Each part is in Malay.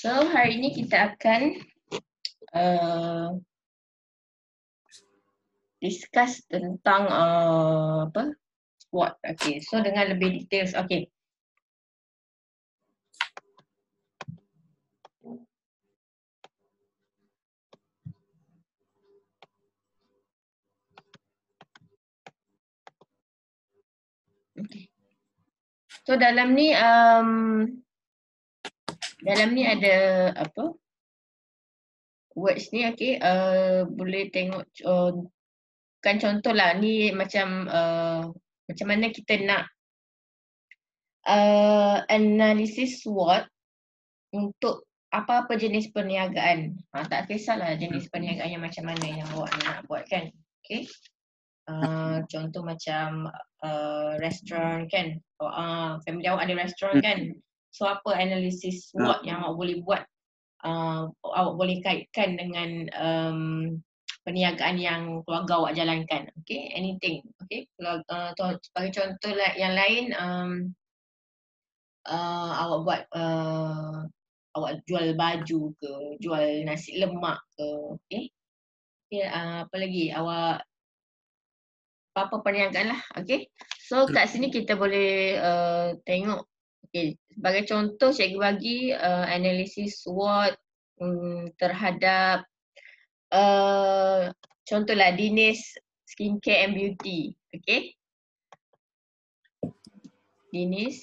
So hari ini kita akan discuss tentang apa? SWOT. Okay, so dengan lebih details. Okay. Okay. So dalam ni ada apa? Words ni, okay. Boleh tengok kan contoh lah ni macam macam mana kita nak analisis SWOT untuk apa-apa jenis perniagaan. Tak kisahlah jenis perniagaan yang macam mana yang awak nak buat kan. Okay. Contoh macam restoran kan. Family awak ada restoran kan. So apa analisis SWOT yang awak boleh buat, awak boleh kaitkan dengan perniagaan yang keluarga awak jalankan. Okay, anything. Okay, sebagai contoh yang lain, awak buat awak jual baju ke, jual nasi lemak ke, okay. Okay, apa lagi, awak apa perniagaan lah, okay. So kat sini kita boleh tengok, okay. Sebagai contoh cikgu bagi analisis SWOT terhadap contohlah Dinis Skincare and Beauty, okay. Dinis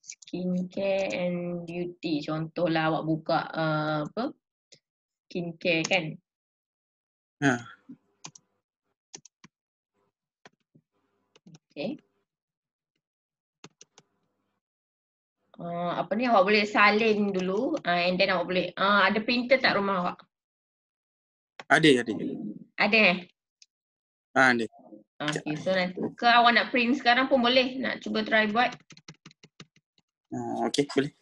Skincare and Beauty, contohlah awak buka apa, skincare kan. Okay. Apa ni, awak boleh salin dulu and then awak boleh ada printer tak rumah awak? Ada. Ada Ada. Okay, so nanti ke awak nak print sekarang pun boleh, nak cuba try buat. Okey, boleh.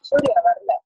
Sorry, வரல.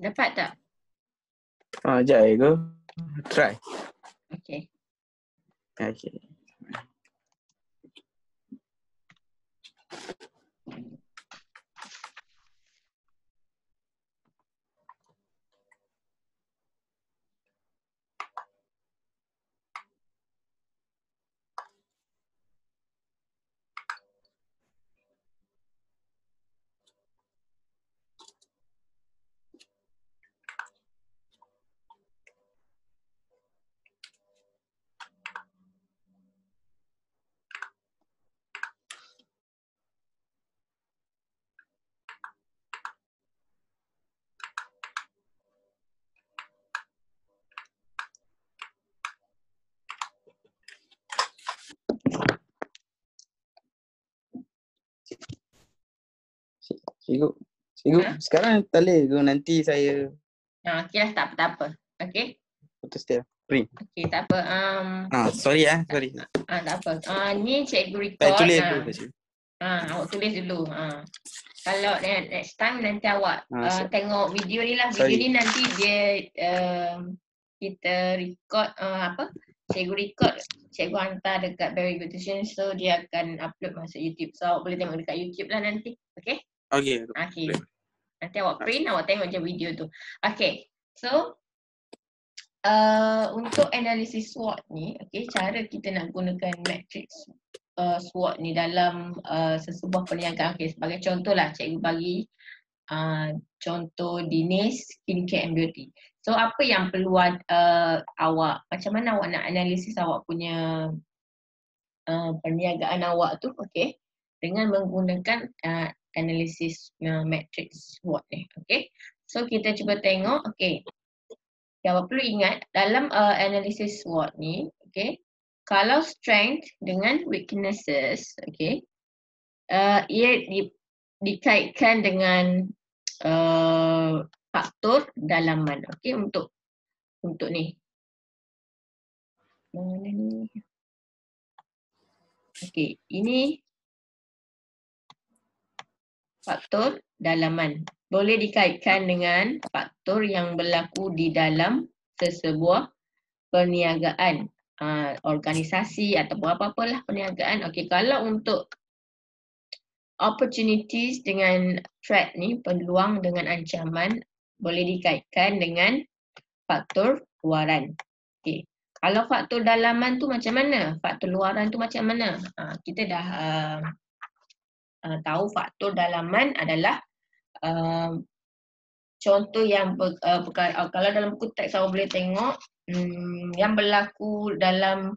Dapat tak? Sekejap ke? Try. Okay. Okay. Cikgu, sekarang tak boleh ke nanti saya Okay lah, tak apa. Okay. putus dia. Print. Okay, tak apa. Sorry. Sorry. Tak apa. Ni cikgu Saya record. tulis dulu kat sini. Awak tulis dulu. Kalau next time nanti awak Siap. tengok video ni lah. Video Sorry. ni nanti dia kita record cikgu record, cikgu hantar dekat Very Good Tuition, so dia akan upload masuk YouTube. So awak boleh tengok dekat YouTube lah nanti. Okay? Okay. Okay. Nanti awak print, awak tengok je video tu. Okay. So untuk analisis SWOT ni, okay, cara kita nak gunakan matrix SWOT ni dalam sesebuah perniagaan. Okay, sebagai contoh lah, cikgu bagi contoh Dinis Skincare and Beauty. So apa yang perlu awak, macam mana awak nak analisis awak punya perniagaan awak tu, okay, dengan menggunakan analisis matrix SWOT ni. Okay, so kita cuba tengok. Okay, awak perlu ingat dalam analisis SWOT ni, okay, kalau strength dengan weaknesses, okay, ia dikaitkan dengan faktor dalaman. Okay, untuk ni. Mana ni? Okay, ini faktor dalaman. Boleh dikaitkan dengan faktor yang berlaku di dalam sesebuah perniagaan, organisasi ataupun apa-apalah perniagaan. Okay, kalau untuk opportunities dengan threat ni, peluang dengan ancaman, boleh dikaitkan dengan faktor luaran. Okay. Kalau faktor dalaman tu macam mana? Faktor luaran tu macam mana? Kita dah tahu faktor dalaman adalah contoh yang kalau dalam buku teks awak boleh tengok yang berlaku dalam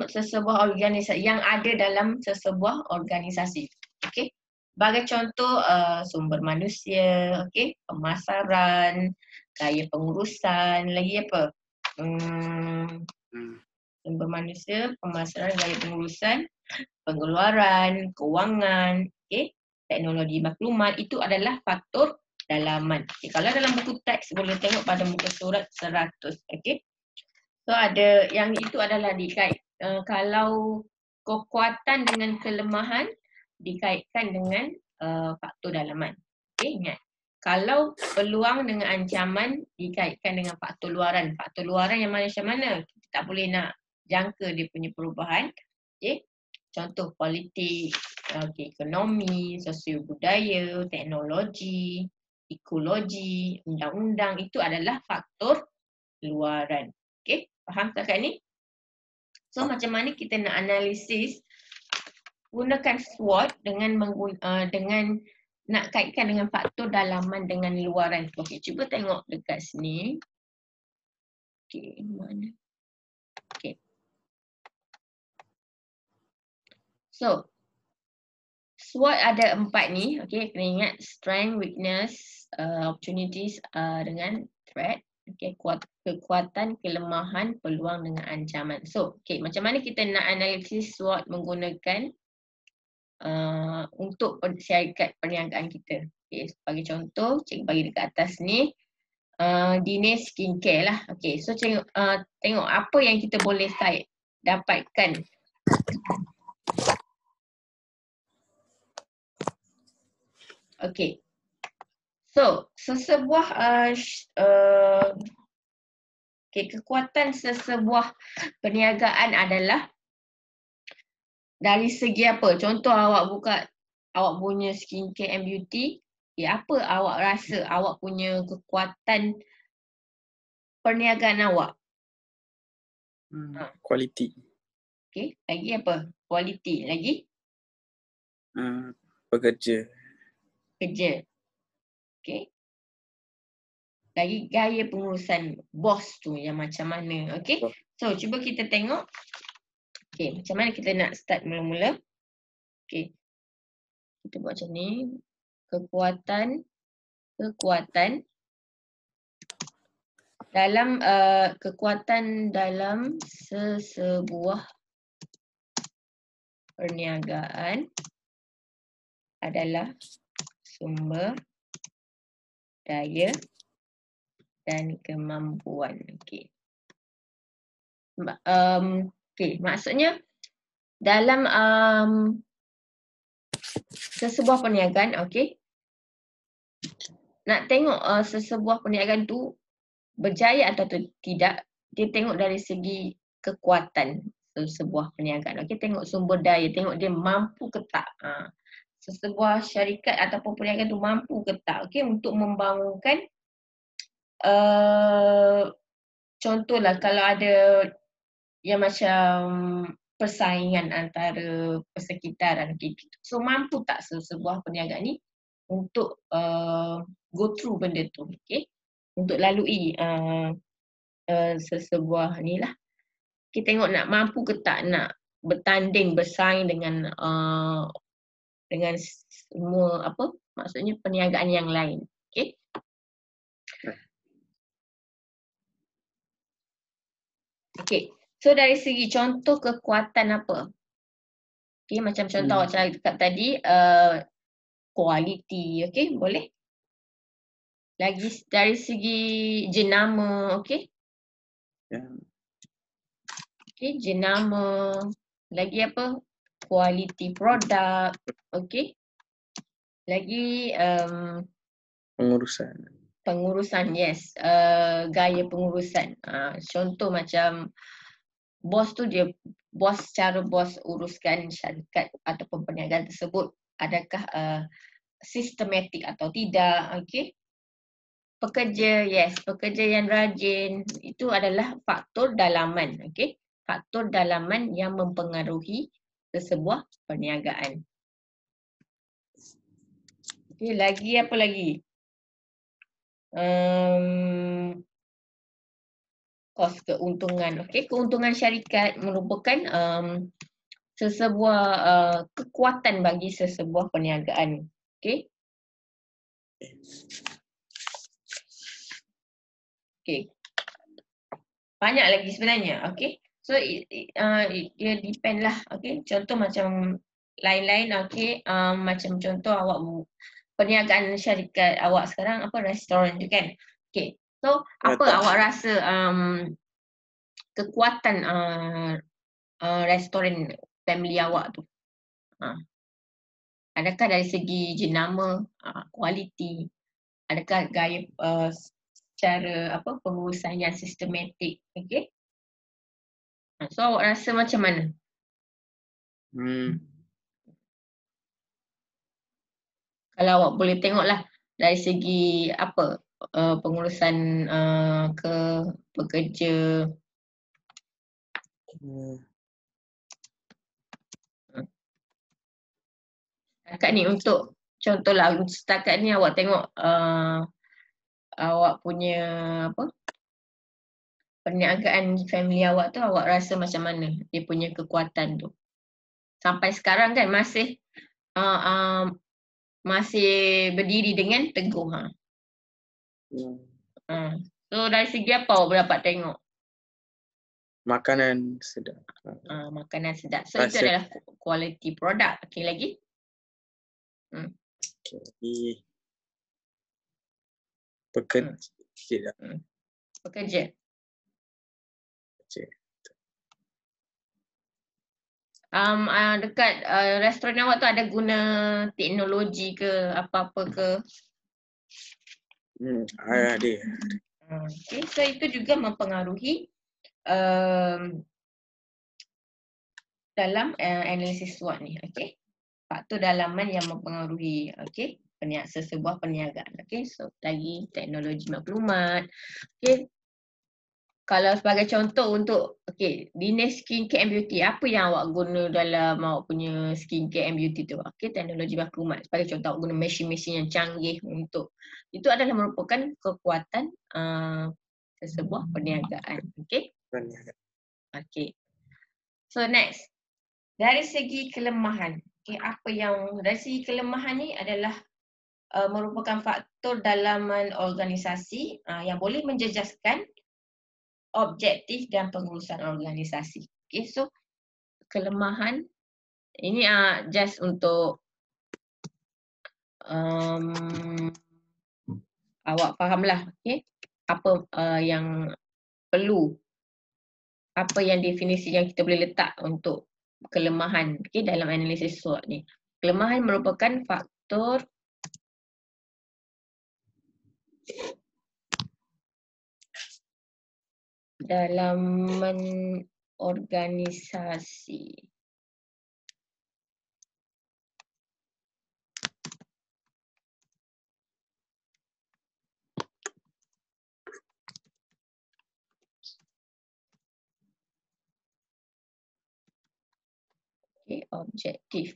sesebuah organisasi, yang ada dalam sesebuah organisasi. Okey. Sebagai contoh sumber manusia, okey, pemasaran, gaya pengurusan, lagi apa? Sumber manusia, pemasaran, gaya pengurusan, pengeluaran, kewangan, okey, teknologi maklumat, itu adalah faktor dalaman. Okay, kalau dalam buku teks boleh tengok pada muka surat 100, okey. So ada yang itu adalah dikait kalau kekuatan dengan kelemahan dikaitkan dengan faktor dalaman. Okey, ingat. Kalau peluang dengan ancaman dikaitkan dengan faktor luaran. Faktor luaran yang macam mana? Kita tak boleh nak jangka dia punya perubahan. Okey. Contoh politik, ekonomi, sosial budaya, teknologi, ekologi, undang-undang, itu adalah faktor luaran. Okey, faham setakat ni? So macam mana kita nak analisis gunakan SWOT dengan nak kaitkan dengan faktor dalaman dengan luaran. Okey, cuba tengok dekat sini. Okey, mana? Okey. So SWOT ada 4 ni. Okey, kena ingat strength, weakness, opportunities dengan threat. Okey, kekuatan, kelemahan, peluang dengan ancaman. So, okey, macam mana kita nak analisis SWOT menggunakan untuk syarikat perniagaan kita. Okay, sebagai contoh, cikgu bagi dekat atas ni, Dinis Skincare lah. Okay, so tengok apa yang kita boleh dapatkan. Okay, So, sesebuah kekuatan sesebuah perniagaan adalah dari segi apa? Contoh awak buka awak punya skincare and beauty, apa awak rasa awak punya kekuatan perniagaan awak? Quality. Okay, lagi apa? Quality. Lagi? Pekerja. Kerja. Okay. Lagi gaya pengurusan bos tu yang macam mana. Okay. So, cuba kita tengok. Okay, macam mana kita nak start mula-mula. Okay. Kita buat macam ni. Kekuatan dalam kekuatan dalam sesebuah perniagaan adalah sumber daya dan kemampuan. Okey. Okey, maksudnya dalam sesebuah perniagaan, okey. Nak tengok sesebuah perniagaan tu berjaya atau tidak, dia tengok dari segi kekuatan sesebuah perniagaan. Okey, tengok sumber daya, tengok dia mampu ke tak. Sesebuah syarikat ataupun perniagaan tu mampu ke tak, okey, untuk membangunkan contohlah kalau ada yang macam persaingan antara persekitaran kita. So mampu tak sebuah perniagaan ni untuk go through benda tu, okey? Untuk lalui sesebuah ni lah. Kita tengok nak mampu ke tak nak bertanding, bersaing dengan semua apa? Maksudnya perniagaan yang lain, okey? Okey. So dari segi contoh kekuatan apa? Okay, macam contoh awak cakap tadi, kualiti, okay, boleh? Lagi dari segi jenama, okay? Okay, jenama. Lagi apa? Kualiti produk, okay? Lagi pengurusan, yes. Gaya pengurusan. Contoh macam bos tu dia cara bos uruskan syarikat ataupun perniagaan tersebut, adakah sistematik atau tidak, okey. Pekerja, yes, pekerja yang rajin, itu adalah faktor dalaman, okey. Faktor dalaman yang mempengaruhi sesebuah perniagaan. Okey, lagi apa lagi? Kos keuntungan, okey. Keuntungan syarikat merupakan sesebuah kekuatan bagi sesebuah perniagaan, okey. Okey. Banyak lagi sebenarnya, okey. So dia depend lah, okey. Contoh macam lain-lain, okey. Macam contoh awak perniagaan syarikat awak sekarang apa, restoran tu kan. Okey. So apa awak rasa kekuatan restoran family awak tu? Adakah dari segi jenama, kualiti, adakah gaya cara apa pengurusan yang sistematik, okey? So awak rasa macam mana? Kalau awak boleh tengoklah dari segi apa pengurusan ke pekerja. Setakat ni untuk contohlah, setakat ni awak tengok awak punya apa perniagaan family awak tu, awak rasa macam mana dia punya kekuatan tu? Sampai sekarang kan masih berdiri dengan teguh. So dari segi apa awak dapat tengok? Makanan sedap. Makanan sedap. So itu adalah quality produk. Okey, lagi? Okay. Pekerja. Pekerja. Dekat restoran awak tu ada guna teknologi ke apa-apa ke? Ada. Okay, so itu juga mempengaruhi dalam analisis SWOT ni. Okay, faktor dalaman yang mempengaruhi sebuah perniagaan. Okay, so lagi teknologi maklumat. Okay, kalau sebagai contoh untuk Dinas Skincare and Beauty, apa yang awak guna dalam awak punya skincare and beauty tu? Okay, teknologi maklumat. Sebagai contoh awak guna mesin-mesin yang canggih untuk itu adalah merupakan kekuatan sesebuah perniagaan. Okay. Okay. So next, dari segi kelemahan. Okay, apa yang dari segi kelemahan ni adalah merupakan faktor dalaman organisasi yang boleh menjejaskan objektif dan pengurusan organisasi. Okay, so kelemahan ini just untuk awak fahamlah, okay, apa yang perlu, apa yang definisi yang kita boleh letak untuk kelemahan, okay, dalam analisis SWOT ni. Kelemahan merupakan faktor dalaman organisasi. Okay, objektif.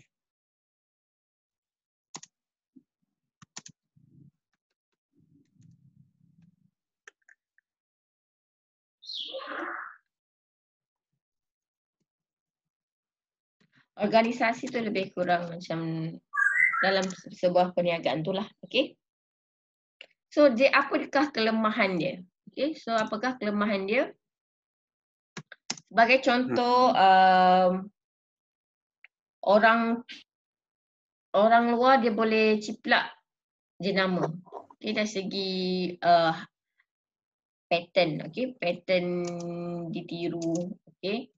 Organisasi tu lebih kurang macam dalam sebuah perniagaan tu lah. Okay. So apakah kelemahan dia? Okay, so apakah kelemahan dia? Sebagai contoh, orang luar dia boleh ciplak jenama. Okay, dari segi pattern, okay, pattern ditiru, okay.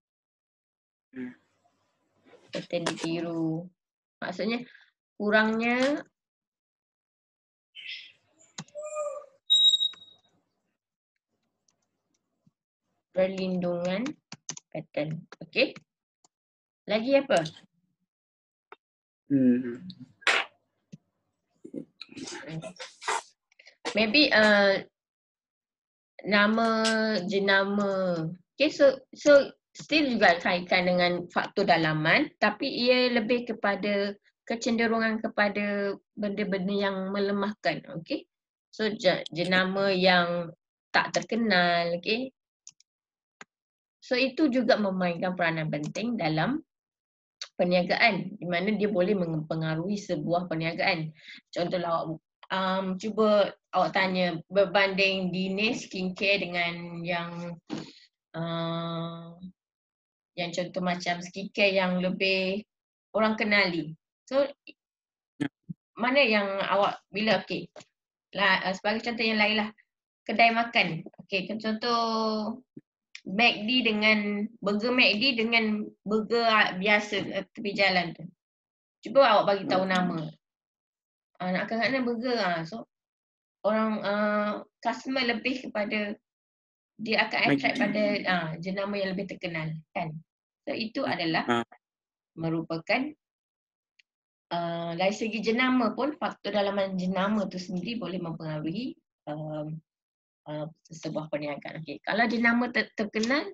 Pattern ditiru. Maksudnya kurangnya perlindungan pattern. Okay. Lagi apa? Maybe nama jenama. Okay, so still juga kaitan dengan faktor dalaman, tapi ia lebih kepada kecenderungan kepada benda-benda yang melemahkan. Okay, so jenama yang tak terkenal. Okay, so itu juga memainkan peranan penting dalam perniagaan, di mana dia boleh mempengaruhi sebuah perniagaan. Contohlah awak cuba awak tanya berbanding Dinas Skincare dengan yang contoh macam skincare yang lebih orang kenali. So mana yang awak bila sebagai contoh yang lain lah, kedai makan. Okay, contoh McD dengan burger McD dengan burger biasa tepi jalan tu. Cuba awak bagi tahu nama. Nak kena burger so orang customer lebih kepada dia akan attract pada jenama yang lebih terkenal kan. So itu adalah merupakan dari segi jenama pun, faktor dalaman jenama tu sendiri boleh mempengaruhi sebuah perniagaan. Okay. Kalau jenama terkenal,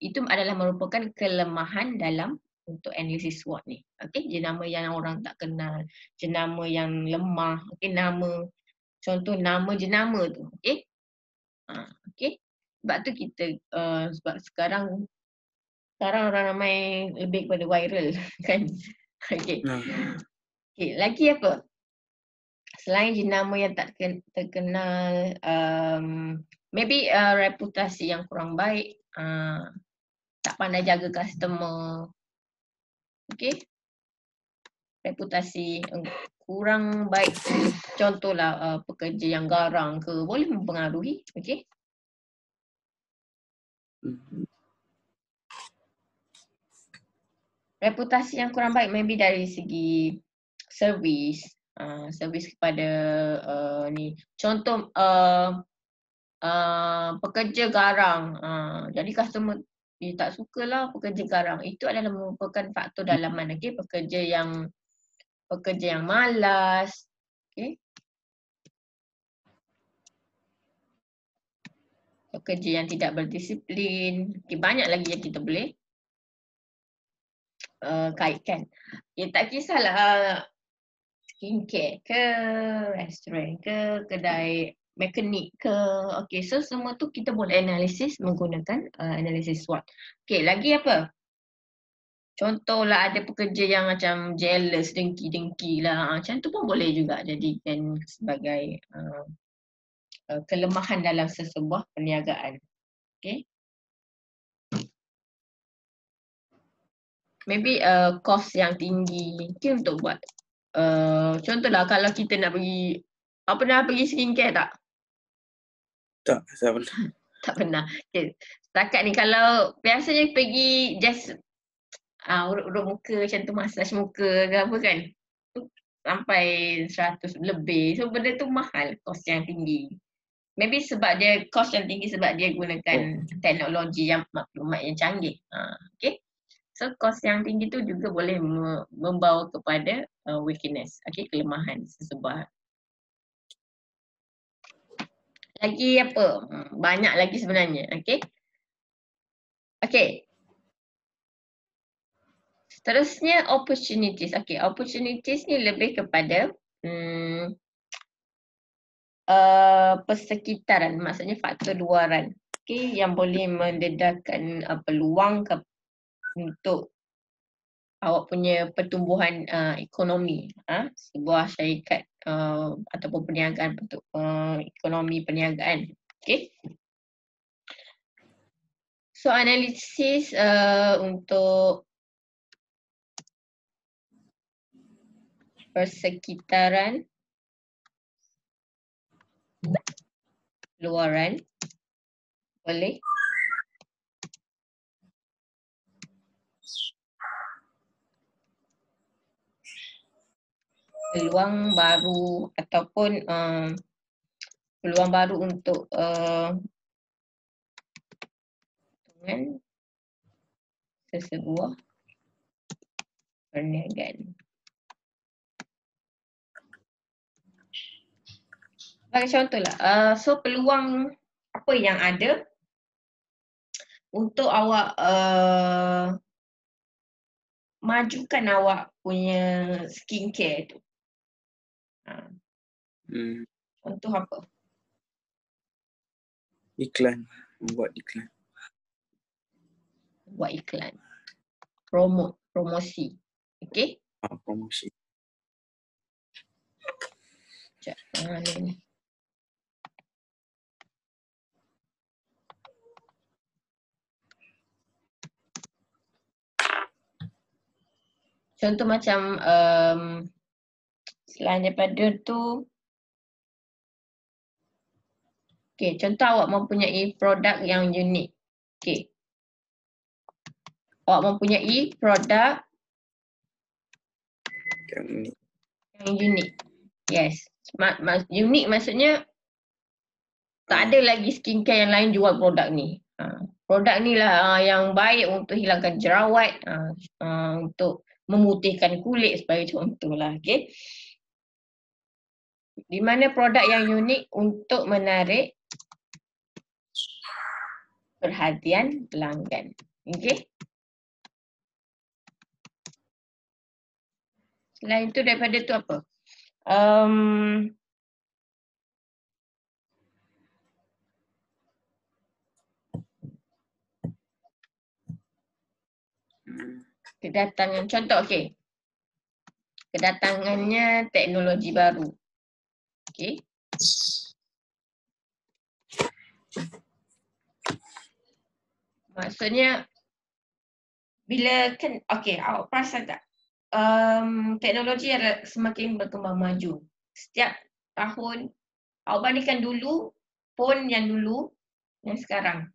itu adalah merupakan kelemahan dalam untuk analisis SWOT ni. Okay. Jenama yang orang tak kenal, jenama yang lemah, contoh nama jenama tu. Okay. Okay. Sebab tu kita, sebab sekarang orang ramai lebih kepada viral kan. Okay. Okay, lagi apa? Selain jenama yang tak terkenal, maybe reputasi yang kurang baik, tak pandai jaga customer. Okay. Reputasi kurang baik, contohlah pekerja yang garang ke, boleh mempengaruhi. Okay. Reputasi yang kurang baik maybe dari segi servis, servis kepada ni. Contoh pekerja garang. Jadi customer dia tak sukalah pekerja garang. Itu adalah merupakan faktor dalaman. Okay? Pekerja yang malas. Okay? Pekerja yang tidak berdisiplin. Okay, banyak lagi yang kita boleh kaitkan. Tak kisahlah skincare ke, restoran ke, kedai mekanik ke. Okay, so semua tu kita boleh analisis menggunakan analisis SWOT. Okay, lagi apa? Contohlah ada pekerja yang macam jealous, dengki-dengki lah. Macam tu pun boleh juga jadikan sebagai kelemahan dalam sesebuah perniagaan. Okay. Maybe cost yang tinggi. Okay, untuk buat contohlah kalau kita nak pergi, pernah pergi skincare tak? Tak, saya pernah. Tak pernah. Okay. Setakat ni kalau biasanya pergi just urut-urut muka macam tu, massage muka ke apa kan, sampai 100 lebih. So benda tu mahal, kos yang tinggi. Maybe sebab dia kos yang tinggi sebab dia gunakan teknologi yang maklumat yang canggih. Okay. So kos yang tinggi tu juga boleh membawa kepada weakness, okay, kelemahan sesebuah. Lagi apa? Banyak lagi sebenarnya. Okay. Okay. Seterusnya opportunities. Okay, opportunities ni lebih kepada persekitaran, maksudnya faktor luaran. Okay, yang boleh mendedahkan peluang untuk awak punya pertumbuhan ekonomi, sebuah syarikat ataupun perniagaan, ekonomi perniagaan. Okay. So analisis untuk persekitaran luaran boleh peluang baru ataupun peluang baru untuk dengan sesebuah perniagaan. Bagi contohlah, so peluang apa yang ada untuk awak majukan awak punya skincare tu. Contoh apa? Iklan, membuat iklan. Buat iklan. Promosi. Okay? Promosi. Sekejap. Ni. Contoh macam selain daripada tu, okay, contoh awak mempunyai produk yang unik. Okay. Awak mempunyai produk yang unik. Yes. Unik maksudnya tak ada lagi skincare yang lain jual produk ni. Produk ni lah yang baik untuk hilangkan jerawat, untuk memutihkan kulit sebagai contoh lah. Okay. Di mana produk yang unik untuk menarik perhatian pelanggan. Okay. Selain itu daripada tu apa? Kedatangan, contoh okay. Kedatangannya teknologi baru. Okay. Maksudnya bila kan, okay, awak perasan tak? Teknologi adalah semakin berkembang maju. Setiap tahun, awak bandingkan dulu, phone yang dulu dan sekarang.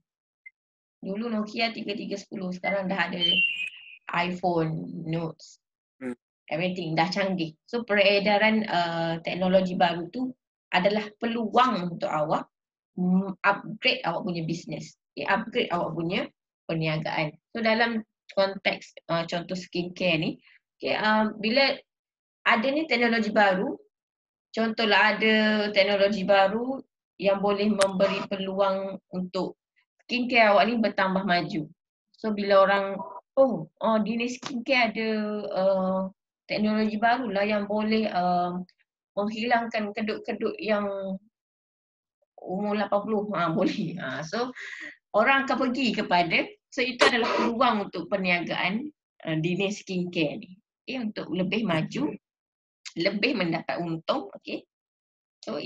Dulu Nokia 3310, sekarang dah ada iPhone, Notes, everything dah canggih. So peredaran teknologi baru tu adalah peluang untuk awak upgrade awak punya bisnes, upgrade awak punya perniagaan. So dalam konteks contoh skincare ni, bila ada ni teknologi baru, contohlah ada teknologi baru yang boleh memberi peluang untuk skincare awak ni bertambah maju. So bila orang, dia ni skincare ada teknologi barulah yang boleh menghilangkan kedut-kedut yang umur 80, boleh. So orang akan pergi kepada, so itu adalah peluang untuk perniagaan dunia skincare ni. Okay, untuk lebih maju, lebih mendapat untung. Okay. So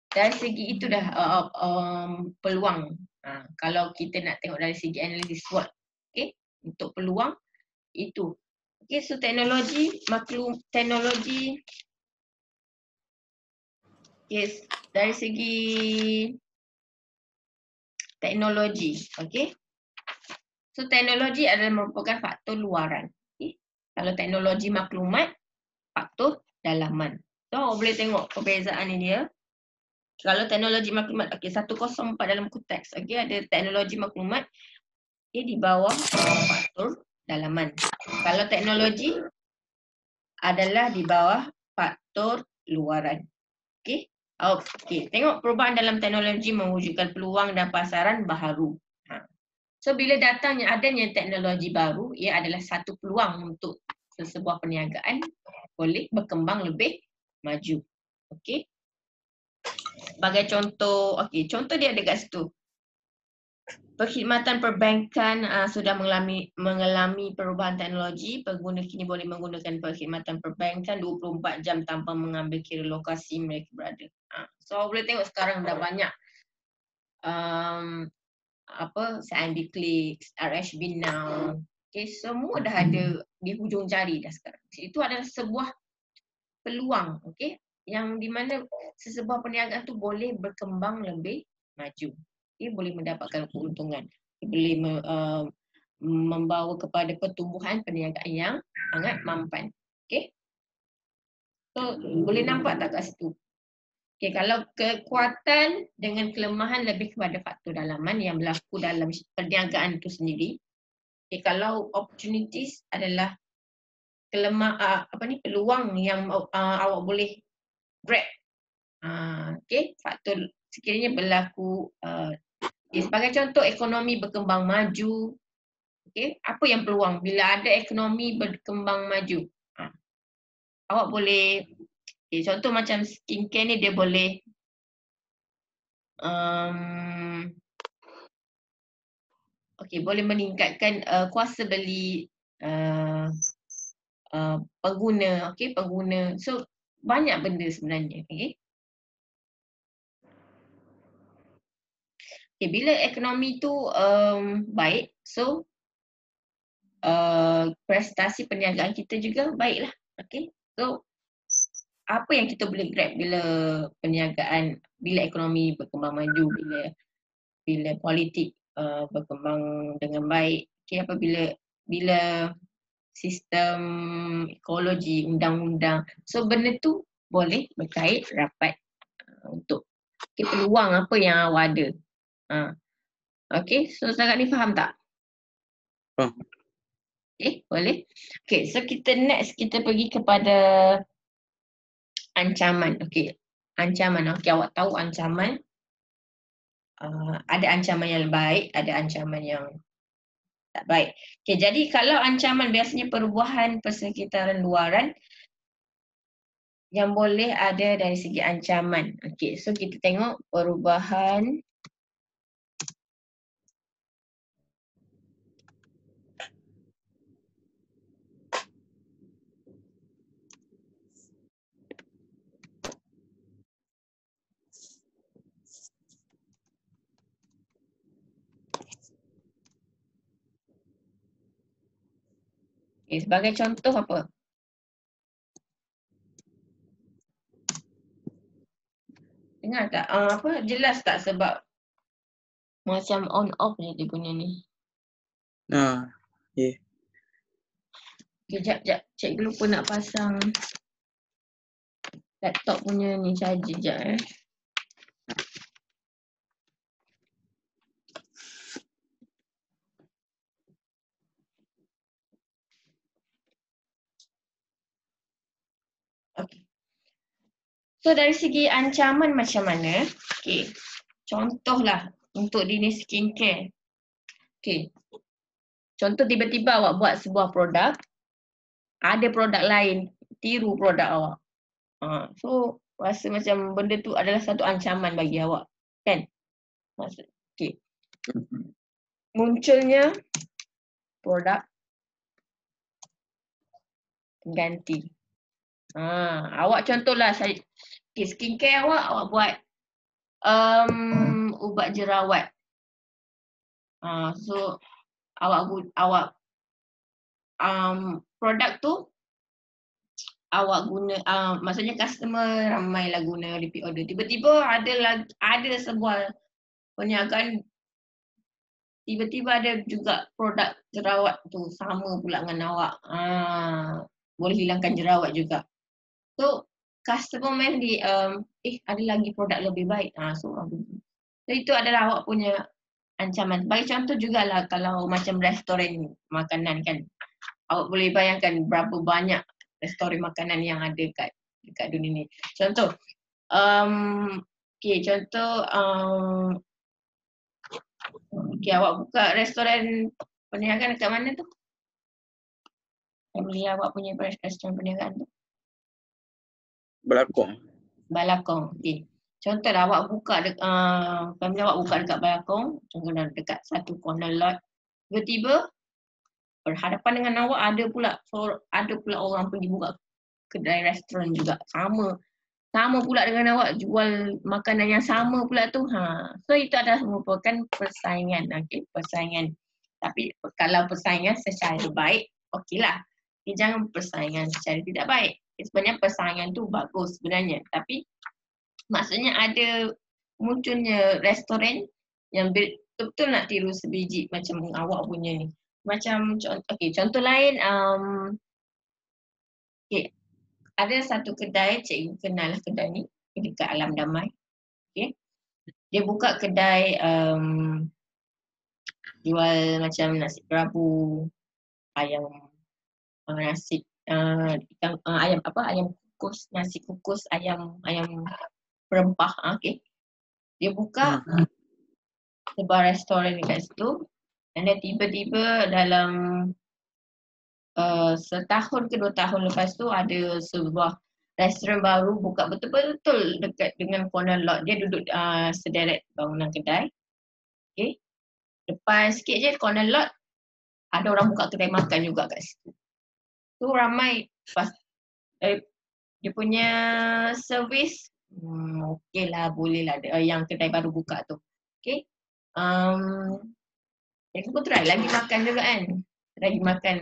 dari segi itu dah peluang. Kalau kita nak tengok dari segi analisis SWOT, okay, untuk peluang itu. Okay, so teknologi, yes, dari segi teknologi, okay. So teknologi adalah merupakan faktor luaran. Okay. Kalau teknologi maklumat, faktor dalaman. So boleh tengok perbezaan ini dia. Kalau teknologi maklumat, 104 dalam konteks, ada teknologi maklumat, di bawah faktor dalaman. Kalau teknologi adalah di bawah faktor luaran. Okay. Tengok perubahan dalam teknologi mewujudkan peluang dan pasaran baharu. So bila adanya teknologi baru, ia adalah satu peluang untuk sesebuah perniagaan boleh berkembang lebih maju. Okay. Sebagai contoh, contoh dia ada kat situ. Perkhidmatan perbankan sudah mengalami perubahan teknologi. Pengguna kini boleh menggunakan perkhidmatan perbankan 24 jam tanpa mengambil kira lokasi mereka berada. So boleh tengok sekarang dah banyak CIMB Clicks, RHB Now. Okay, semua dah ada di hujung jari dah sekarang. Itu adalah sebuah peluang, yang di mana sesebuah perniagaan tu boleh berkembang lebih maju. Dia boleh mendapatkan keuntungan. Dia boleh membawa kepada pertumbuhan perniagaan yang sangat mampan. Okay. So boleh nampak tak kat situ? Okay, kalau kekuatan dengan kelemahan lebih kepada faktor dalaman yang berlaku dalam perniagaan itu sendiri. Okay, kalau opportunities adalah peluang yang awak boleh grab. Faktor sekiranya berlaku sebagai contoh ekonomi berkembang maju. Apa yang peluang bila ada ekonomi berkembang maju? Awak boleh contoh macam skincare ni dia boleh boleh meningkatkan kuasa beli pengguna, pengguna. So banyak benda sebenarnya. Bila ekonomi tu baik, so prestasi perniagaan kita juga baiklah. So apa yang kita boleh grab bila perniagaan, bila ekonomi berkembang maju, bila politik berkembang dengan baik, apabila sistem ekologi, undang-undang, so benda tu boleh berkait rapat untuk peluang apa yang awak ada. So setakat ni faham tak? Boleh. So kita pergi kepada ancaman. Ancaman. Awak tahu ancaman. Ada ancaman yang baik, ada ancaman yang tak baik. Jadi kalau ancaman biasanya perubahan persekitaran luaran yang boleh ada dari segi ancaman. So kita tengok perubahan sebagai contoh apa? Dengar tak? Jelas tak sebab macam on off je dia punya ni? Jap. Cikgu lupa nak pasang laptop punya ni charger jap Okay. So dari segi ancaman macam mana? Okay. Contohlah untuk jenis skincare. Okay. Contoh tiba-tiba awak buat sebuah produk, ada produk lain tiru produk awak. So rasa macam benda tu adalah satu ancaman bagi awak, kan? Maksud, okay. Munculnya produk pengganti. Awak contohlah okay, skincare awak buat ubat jerawat. So awak produk tu awak guna, maksudnya customer ramailah guna repeat order. Tiba-tiba ada sebuah perniagaan, tiba-tiba ada juga produk jerawat tu sama pula dengan awak. Boleh hilangkan jerawat juga. So customer main di ada lagi produk lebih baik. So itu adalah awak punya ancaman. Bagi contoh jugalah kalau macam restoran makanan kan. Awak boleh bayangkan berapa banyak restoran makanan yang ada dekat dunia ni. Contoh awak buka restoran perniagaan dekat mana tu? Family awak punya restoran perniagaan tu? Balakong. Okay. Contohlah awak buka family awak buka dekat Balakong, contohnya dekat satu corner lot. Tiba-tiba berhadapan dengan awak ada pula orang pergi buka kedai restoran juga sama pula dengan awak jual makanan yang sama pula tu. So itu adalah merupakan persaingan. Okay, persaingan. Tapi kalau persaingan secara baik, okeylah. Jangan persaingan secara tidak baik. Sebenarnya persaingan tu bagus sebenarnya. Tapi maksudnya ada munculnya restoran yang betul-betul nak tiru sebiji macam awak punya ni. Macam contoh lain, ada satu kedai, cikgu kenal kedai ni dekat Alam Damai. Okay. Dia buka kedai jual macam nasi kerabu, ayam nasi ayam kukus, nasi kukus, ayam berempah. Okay. Dia buka sebuah restoran dekat situ, dan dia tiba-tiba dalam setahun ke 2 tahun lepas tu ada sebuah restoran baru buka betul-betul dekat dengan corner lot. Dia duduk sederet bangunan kedai. Okay. Depan sikit je corner lot ada orang buka kedai makan juga kat situ. Tu ramai dia punya servis okey lah, boleh lah yang kedai baru buka tu. Okay. Aku pun try lagi makan juga kan. Lagi makan.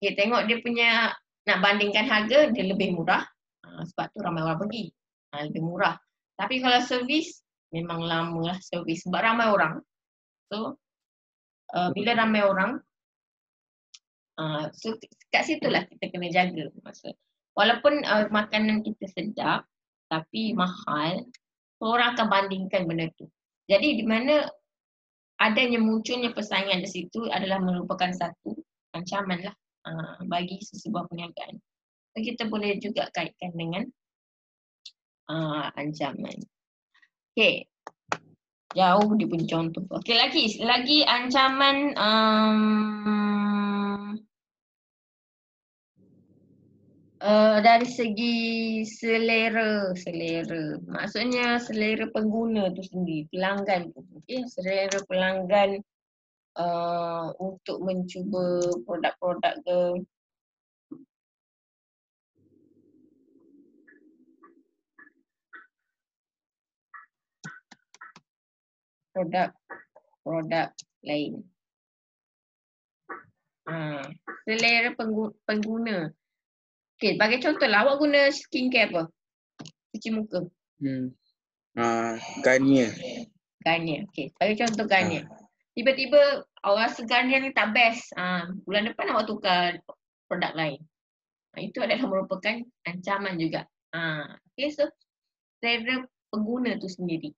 Okay, tengok dia punya, nak bandingkan harga, dia lebih murah. Sebab tu ramai orang pergi. Lebih murah. Tapi kalau servis, memang lama lah servis. Sebab ramai orang. So, bila ramai orang, so kat situlah kita kena jaga. Maksud, walaupun makanan kita sedap, tapi mahal, so orang akan bandingkan benda tu. Jadi di mana adanya munculnya persaingan di situ adalah merupakan satu ancaman lah bagi sesebuah perniagaan. So, kita boleh juga kaitkan dengan ancaman. Okay. Jauh dia punya contoh. Okay, lagi ancaman dari segi selera. Maksudnya selera pengguna tu sendiri, pelanggan tu. Okay, selera pelanggan untuk mencuba produk-produk ke produk lain. Selera pengguna. Okay, bagi contoh lah, awak guna skincare apa? Cuci muka. Garnier. Okay, bagi contoh Garnier. Tiba-tiba awak rasa Garnier ni tak best. Bulan depan awak tukar produk lain. Itu adalah merupakan ancaman juga. Okay, so selera pengguna tu sendiri.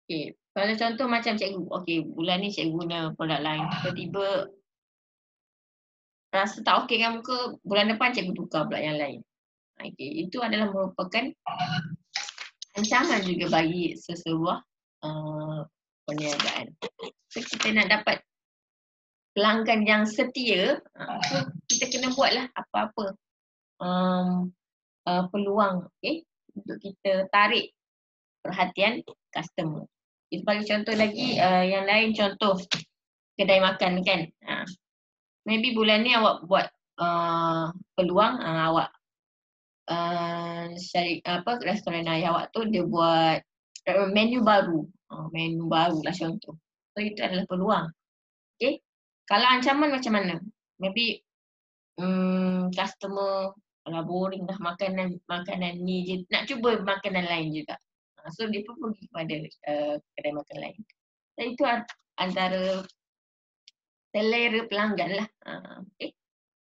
Okay. Kalau contoh macam cikgu, okay, bulan ni cikgu guna produk lain, tiba-tiba rasa tak okey dengan muka, bulan depan cikgu tukar pula yang lain. Okay. Itu adalah merupakan ancaman juga bagi sesebuah perniagaan. So kita nak dapat pelanggan yang setia, so kita kena buatlah apa-apa peluang, okay, untuk kita tarik perhatian customer. Sebagai contoh lagi, yang lain contoh kedai makan kan. Maybe bulan ni awak buat peluang, awak restoran ayah awak tu dia buat menu baru. Menu baru lah contoh. So itu adalah peluang. Okay. Kalau ancaman macam mana? Maybe customer kalau boring dah makanan ni je, nak cuba makanan lain juga. So dia pun pergi kepada kedai makan lain. Dan itu antara selera pelanggan lah. Okay.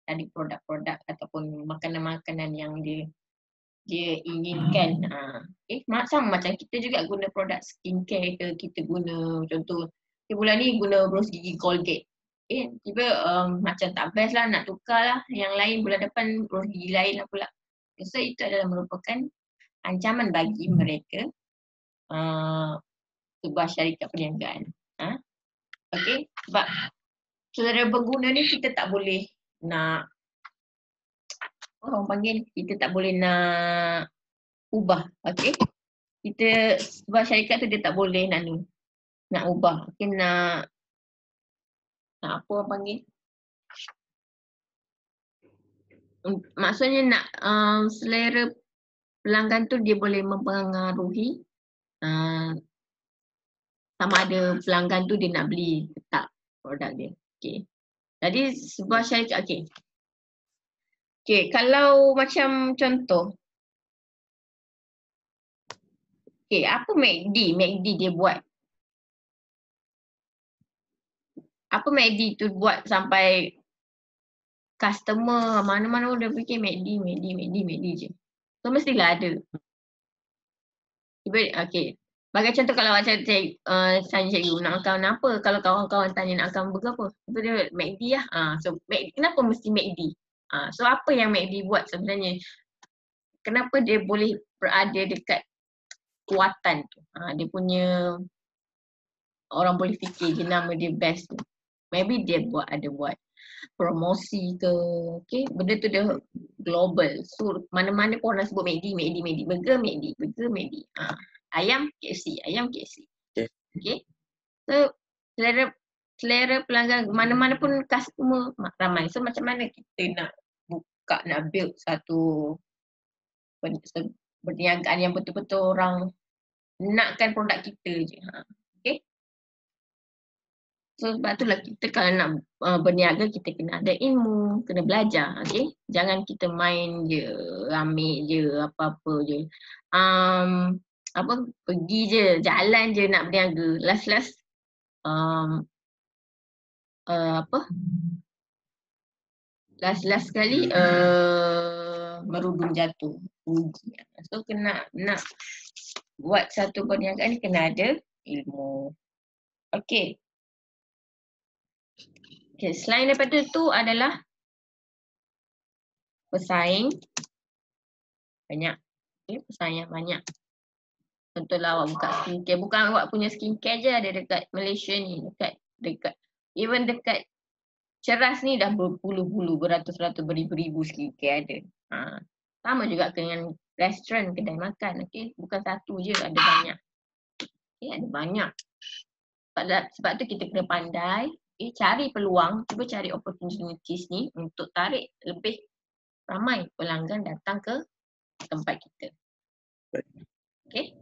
Dari produk-produk ataupun makanan-makanan yang dia inginkan. Okay. Sama macam kita juga guna produk skincare ke, kita guna contoh bulan ni guna brush gigi Colgate. Okay. Tiba macam tak best lah, nak tukar lah yang lain, bulan depan brush gigi lain lah pula. So itu adalah merupakan ancaman bagi mereka sebuah syarikat perniagaan. Okay. Sebab selera pengguna ni kita tak boleh nak, orang panggil, kita tak boleh nak ubah. Okay. Kita sebab syarikat tu dia tak boleh nak ubah. Okay, nak apa orang panggil, maksudnya nak selera pelanggan tu dia boleh mempengaruhi sama ada pelanggan tu dia nak beli ke tak produk dia. Okay. Jadi sebuah syarikat, okay, kalau macam contoh, okay, apa MACD dia buat? Apa MACD tu buat sampai customer mana-mana dia fikir MACD je. So mestilah ada. Okay. Bagi contoh kalau macam tanya cikgu, nak akaun apa? Kalau kawan-kawan tanya nak akaun berapa? Itu dia MACD lah. So kenapa mesti MACD? So apa yang MACD buat sebenarnya? Kenapa dia boleh berada dekat kuatan tu? Dia punya, orang boleh fikir jenama dia best tu. Maybe dia ada buat promosi ke, okay? Benda tu dia global. So mana-mana pun orang sebut MACD. Burger MACD. Ayam KFC. Okay. So selera pelanggan mana-mana pun customer ramai. So macam mana kita nak build satu perniagaan yang betul-betul orang nakkan produk kita je. Okay. So sebab itulah kita kalau nak berniaga, kita kena ada ilmu, kena belajar. Okay. Jangan kita main je, ambil je, apa-apa je. Pergi je, jalan je nak berniaga. Last last sekali merudum jatuh, rugi. So nak buat satu perniagaan ni kena ada ilmu. Okay. Okay, selain daripada itu adalah pesaing banyak. Okay, pesaing banyak. Contohlah awak buka skincare, bukan awak punya skincare je ada dekat Malaysia ni, dekat even dekat Ceras ni dah berpuluh-puluh, beratus-ratus, beribu-ribu skincare ada. Sama juga dengan restoran, kedai makan. Okay? Bukan satu je, ada banyak. Okay, ada banyak. Sebab tu kita kena pandai, cari peluang, cuba cari opportunities ni untuk tarik lebih ramai pelanggan datang ke tempat kita. Okay?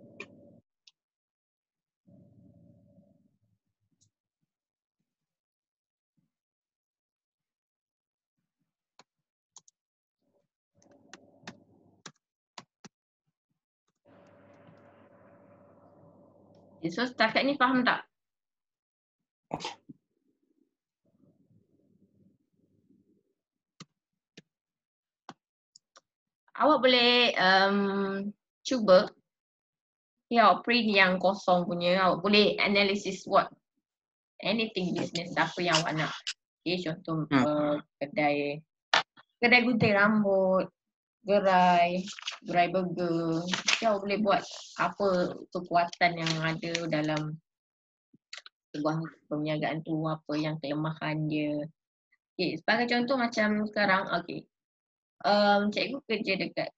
So setakat ni faham tak? awak boleh cuba awak print yang kosong punya, awak boleh analisis SWOT anything business apa yang awak nak. Okay, contoh kedai gunting rambut, gerai burger. Okay, awak boleh buat apa kekuatan yang ada dalam sebuah perniagaan tu, apa yang kelemahan dia. Okay, sebagai contoh macam sekarang, okay, cikgu kerja dekat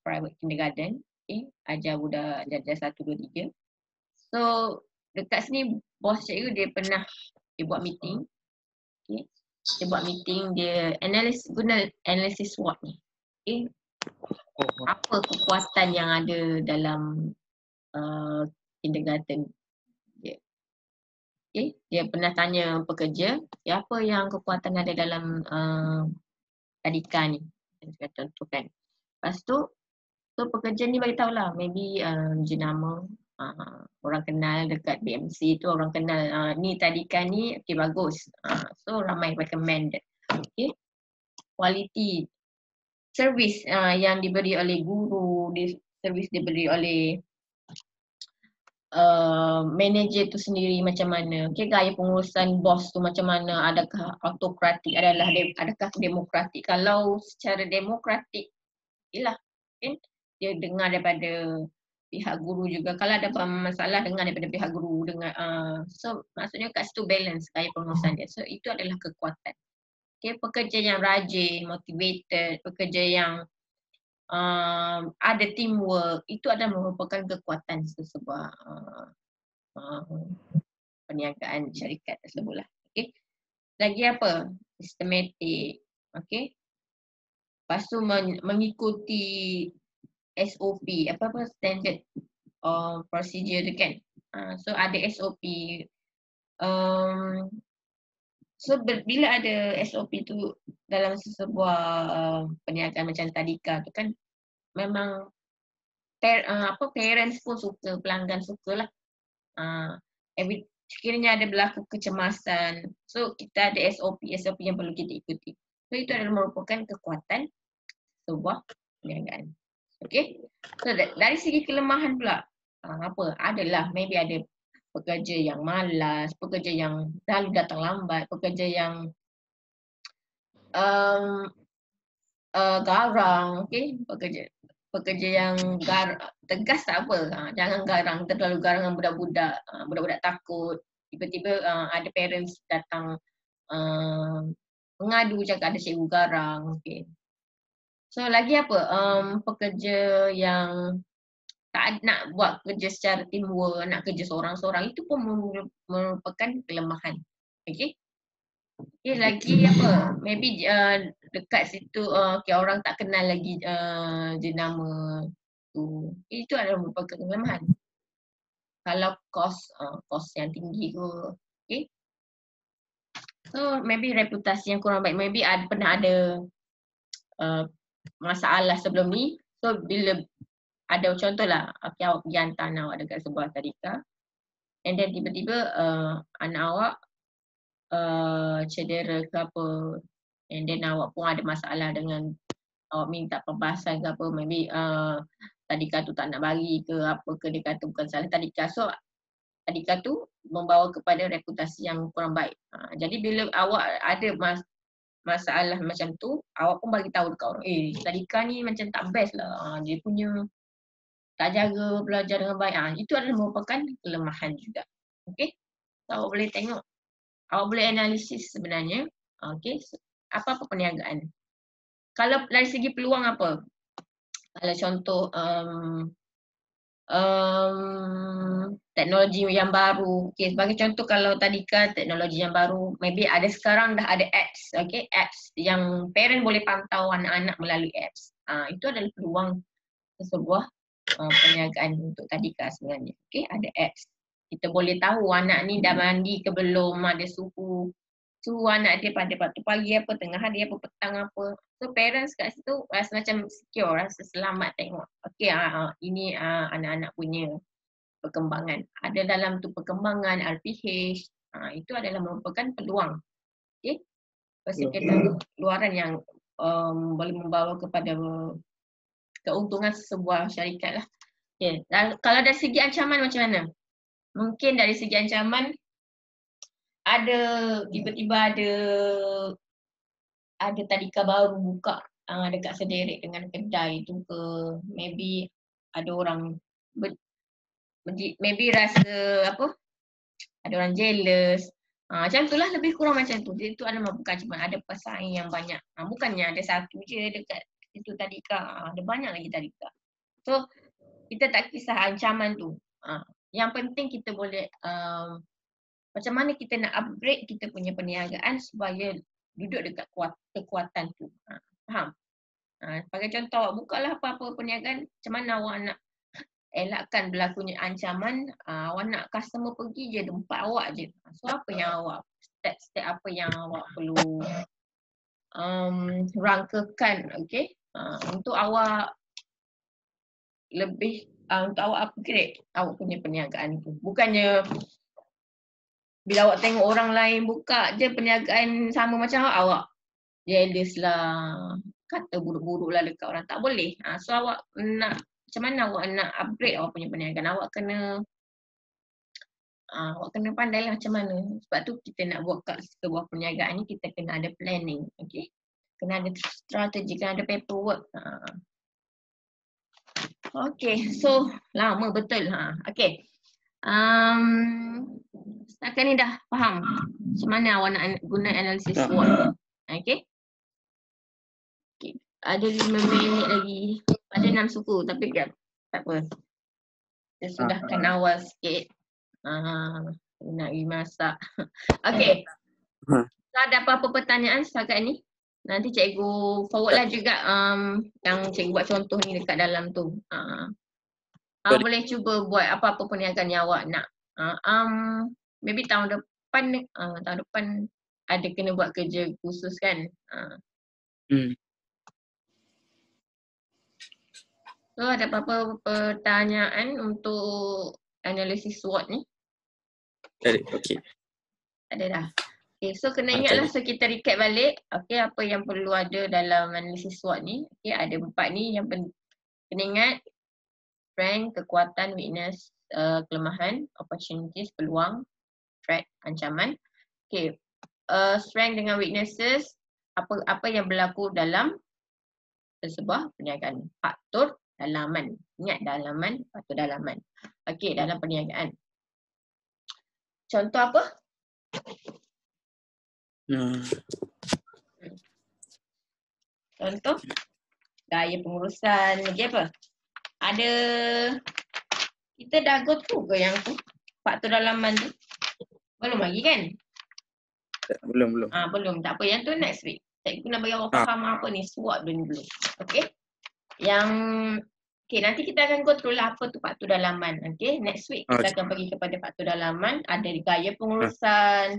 private kindergarten, okay, ajar budak darjah 1, 2, 3. So dekat sini bos cikgu dia buat meeting, okay. Dia buat meeting, dia guna analisis SWOT ni. Okay. Apa kekuatan yang ada dalam kindergarten dia. Okay. Dia pernah tanya pekerja, apa yang kekuatan ada dalam tadika ni. Contoh kan. Lepas tu pekerja ni bagi tahulah, maybe jenama orang kenal dekat BMC tu, orang kenal ni tadika ni okay, bagus. So ramai recommend. Okay. Quality servis yang diberi oleh guru, servis diberi oleh manager tu sendiri macam mana. Okay, gaya pengurusan bos tu macam mana, adakah autokratik, adakah demokratik. Kalau secara demokratik, ialah okay, dia dengar daripada pihak guru juga. Kalau ada masalah, dengar daripada pihak guru. So maksudnya kat situ balance gaya pengurusan dia. So itu adalah kekuatan. Okay, pekerja yang rajin, motivated, pekerja yang ada teamwork, itu adalah merupakan kekuatan sebuah perniagaan syarikat tersebut lah. Okay. Lagi apa? Sistematik. Okay. Lepas tu mengikuti SOP, apa standard procedure tu kan. So ada SOP. So bila ada SOP tu dalam sebuah perniagaan macam tadika tu kan, memang parents pun suka, pelanggan sukalah. Sekiranya ada berlaku kecemasan, so kita ada SOP yang perlu kita ikuti. So itu adalah merupakan kekuatan sebuah perniagaan. Okay. So dari segi kelemahan pula, adalah maybe ada pekerja yang malas, pekerja yang selalu datang lambat, pekerja yang garang, okay, pekerja yang tegas tak apa, jangan garang, terlalu garang dengan budak-budak, budak-budak takut, tiba-tiba ada parents datang mengadu cakap ada cikgu garang, okay. So lagi apa, pekerja yang tak nak buat kerja secara teamwork, nak kerja seorang-seorang, itu pun merupakan kelemahan, okay. Okay, lagi apa? Maybe dekat situ orang tak kenal lagi jenama tu. Itu adalah merupakan kelemahan. Kalau kos yang tinggi ke. Okay. So maybe reputasi yang kurang baik. Maybe pernah ada masalah sebelum ni. So bila ada contohlah, awak pergi hantar anak awak dekat sebuah tadika. And then tiba-tiba anak awak cedera ke apa, and then awak pun ada masalah dengan awak minta perbahasan ke apa, maybe tadika tu tak nak bagi ke apa ke, dia kata bukan salah tadika. So tadika tu membawa kepada reputasi yang kurang baik. Jadi bila awak ada masalah macam tu, awak pun bagi tahu dekat orang, tadika ni macam tak best lah, dia punya tak jaga belajar dengan baik. Itu adalah merupakan kelemahan juga. Okay, so awak boleh tengok, awak boleh analisis sebenarnya, okay, apa perniagaan. Kalau dari segi peluang apa? Kalau contoh teknologi yang baru. Okay, sebagai contoh kalau tadika teknologi yang baru, maybe sekarang dah ada apps, okay, apps yang parent boleh pantau anak-anak melalui apps. Itu adalah peluang sebuah perniagaan untuk tadika sebenarnya. Okay, ada apps. Kita boleh tahu anak ni dah mandi ke belum, ada suhu anak dia pada waktu pagi apa, tengah hari apa, petang apa. So parents kat situ rasa macam secure, rasa selamat tengok. Okay, ini anak-anak punya perkembangan. Ada dalam tu perkembangan RPH, itu adalah merupakan peluang. Okay, persekitaran luaran yang boleh membawa kepada keuntungan sebuah syarikat lah. Okay. Dan kalau dari segi ancaman macam mana? Mungkin dari segi ancaman ada tiba-tiba ada tadika baru buka dekat sederet dengan kedai tu ke, maybe ada orang maybe rasa apa, ada orang jealous. Macam itulah, lebih kurang macam tu. Dia tu adalah bukan cuma ada pesaing yang banyak. Bukannya ada satu je dekat itu tadika. Ada banyak lagi tadika. So kita tak kisah ancaman tu. Yang penting kita boleh macam mana kita nak upgrade kita punya perniagaan supaya duduk dekat kekuatan tu. Faham? Sebagai contoh, awak bukalah apa-apa perniagaan, macam mana awak nak elakkan berlakunya ancaman, awak nak customer pergi je tempat awak je. So apa yang awak, step-step apa yang awak perlu rangkakan, okay? Untuk awak lebih, untuk awak upgrade awak punya perniagaan tu. Bukannya bila awak tengok orang lain buka je perniagaan sama macam awak jealous lah, kata buruk-buruk lah dekat orang. Tak boleh. So awak nak, macam mana awak nak upgrade awak punya perniagaan? Awak kena pandai lah macam mana. Sebab tu kita nak buat kat sebuah perniagaan ni, kita kena ada planning. Okay? Kena ada strategi, kena ada paperwork. Okay, so lama betul. Okay. Setakat ni dah faham macam mana awak nak guna analisis SWOT. Okay? Okay. Ada 5 minit lagi. Ada 6 suku tapi tak apa. Kita sudahkan awal sikit. Nak pergi masak. Okay. So, ada apa-apa pertanyaan setakat ni? Nanti cikgu forward lah juga yang cikgu buat contoh ni dekat dalam tu. Boleh cuba buat apa-apa perniagaan yang awak nak. Maybe tahun depan ada kena buat kerja khusus kan. So ada apa-apa pertanyaan untuk analisis SWOT ni? Okay. Ada dah. Okay, so kena ingatlah, so kita recap balik. Okay, apa yang perlu ada dalam analisis SWOT ni. Okay, ada 4 ni yang kena ingat. Strength, kekuatan, weakness, kelemahan, opportunities, peluang, threat, ancaman. Okay, strength dengan weaknesses, apa yang berlaku dalam sebuah perniagaan. Faktor dalaman. Ingat dalaman, faktor dalaman. Okay, dalam perniagaan. Contoh apa? Contoh gaya pengurusan. Lagi apa? Ada, kita dah go through ke yang tu? Faktor dalaman tu? Belum lagi kan? Belum. Belum. Tak apa. Yang tu next week. Cikgu nak bagi awak faham apa ni SWOT dulu. Okay? Okay, nanti kita akan go through lah apa tu faktor dalaman. Okay, next week kita akan pergi kepada faktor dalaman. Ada gaya pengurusan.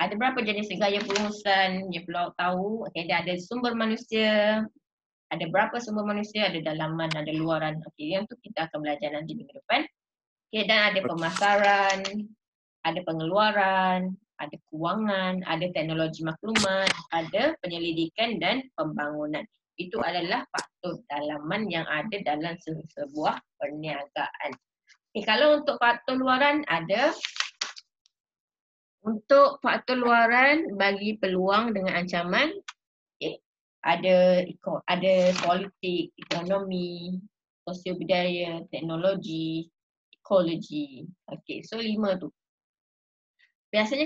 Ada berapa jenis gaya pengurusan yang perlu tahu. Okay, dia ada sumber manusia. Ada berapa sumber manusia, ada dalaman, ada luaran. Okay, yang tu kita akan belajar nanti minggu depan. Okay, dan ada pemasaran, ada pengeluaran, ada kewangan, ada teknologi maklumat, ada penyelidikan dan pembangunan. Itu adalah faktor dalaman yang ada dalam sebuah perniagaan. Okay, kalau untuk faktor luaran ada. Untuk faktor luaran bagi peluang dengan ancaman, okay, ada politik, ekonomi, sosial budaya, teknologi, ekologi. Okay, so 5 tu. Biasanya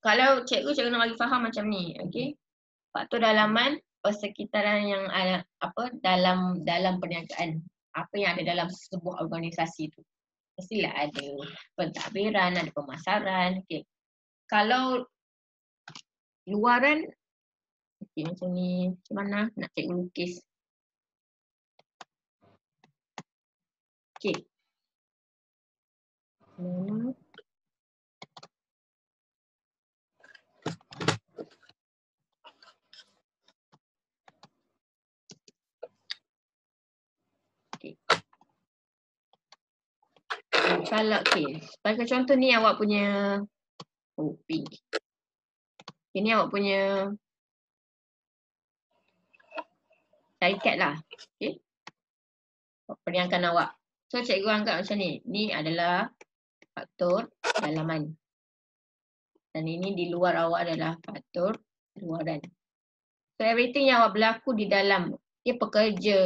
kalau cikgu nak bagi faham macam ni, okay. Faktor dalaman, persekitaran yang ada dalam perniagaan. Apa yang ada dalam sebuah organisasi tu. Mestilah ada pentadbiran, ada pemasaran, okay. Kalau luaran, okay, macam ni, macam mana nak cikgu lukis? Okay. Okay. Kalau sebagai contoh ni awak punya pink. Ini awak punya syarikat lah. Okay. perniagaan awak. So cikgu anggap macam ni. Ni adalah faktor dalaman. Dan ini di luar awak adalah faktor luaran. So everything yang awak berlaku di dalam, dia pekerja,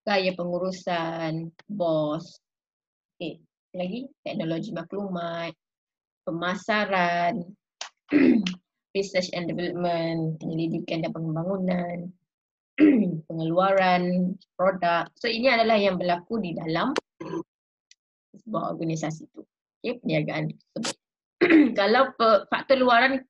gaya pengurusan, bos. Okay. Lagi teknologi maklumat, pemasaran, research and development, penyelidikan dan pembangunan, pengeluaran produk. So ini adalah yang berlaku di dalam sebuah organisasi itu. Okay, perniagaan tersebut. Kalau faktor luaran,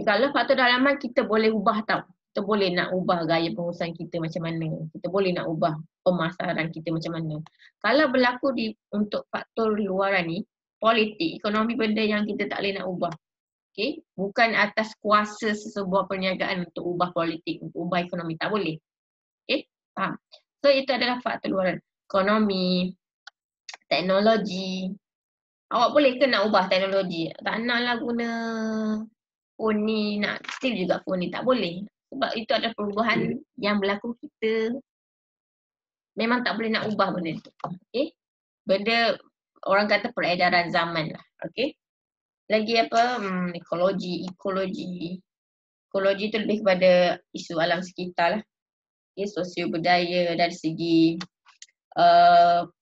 kalau faktor dalaman kita boleh ubah tau. Kita boleh nak ubah gaya pengurusan kita macam mana. Kita boleh nak ubah pemasaran kita macam mana. Kalau berlaku untuk faktor luaran ni, politik, ekonomi benda yang kita tak boleh nak ubah. Okay? Bukan atas kuasa sesebuah perniagaan untuk ubah politik, untuk ubah ekonomi. Tak boleh. Okay? Faham? So itu adalah faktor luaran. Ekonomi, teknologi. Awak boleh ke nak ubah teknologi? Tak naklah guna phone ni, nak still juga phone ni. Tak boleh. Sebab itu ada perubahan yang berlaku, kita memang tak boleh nak ubah benda tu. Okay? Benda, orang kata peredaran zaman lah. Okay? Lagi apa? Ekologi. Ekologi tu lebih kepada isu alam sekitar lah. Okay? Sosio budaya dari segi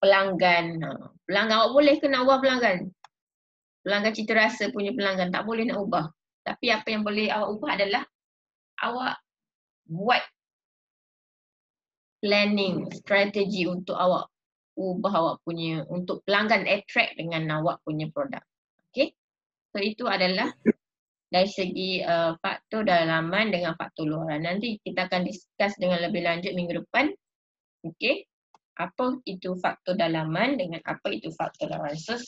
pelanggan. Pelanggan, awak boleh ke nak ubah pelanggan? Pelanggan cita rasa punya pelanggan, tak boleh nak ubah. Tapi apa yang boleh awak ubah adalah awak buat planning, strategi untuk awak ubah awak punya, untuk pelanggan attract dengan awak punya produk. Okay? So itu adalah dari segi faktor dalaman dengan faktor luaran. Nanti kita akan discuss dengan lebih lanjut minggu depan. Okay? Apa itu faktor dalaman dengan apa itu faktor luaran. So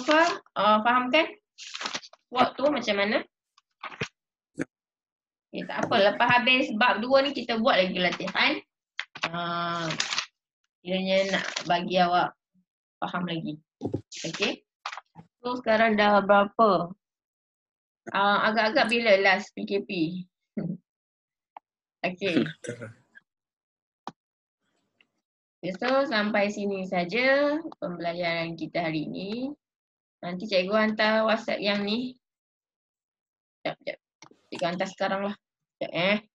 far, faham kan? Waktu macam mana? Okay, tak apa, lepas habis bab 2 ni kita buat lagi latihan. Kiranya nak bagi awak faham lagi. Okay. So sekarang dah berapa? Agak-agak bila last PKP? Okay. So sampai sini saja pembelajaran kita hari ini. Nanti cikgu hantar WhatsApp yang ni. Sekejap. Cikgu hantar sekarang lah. Sekejap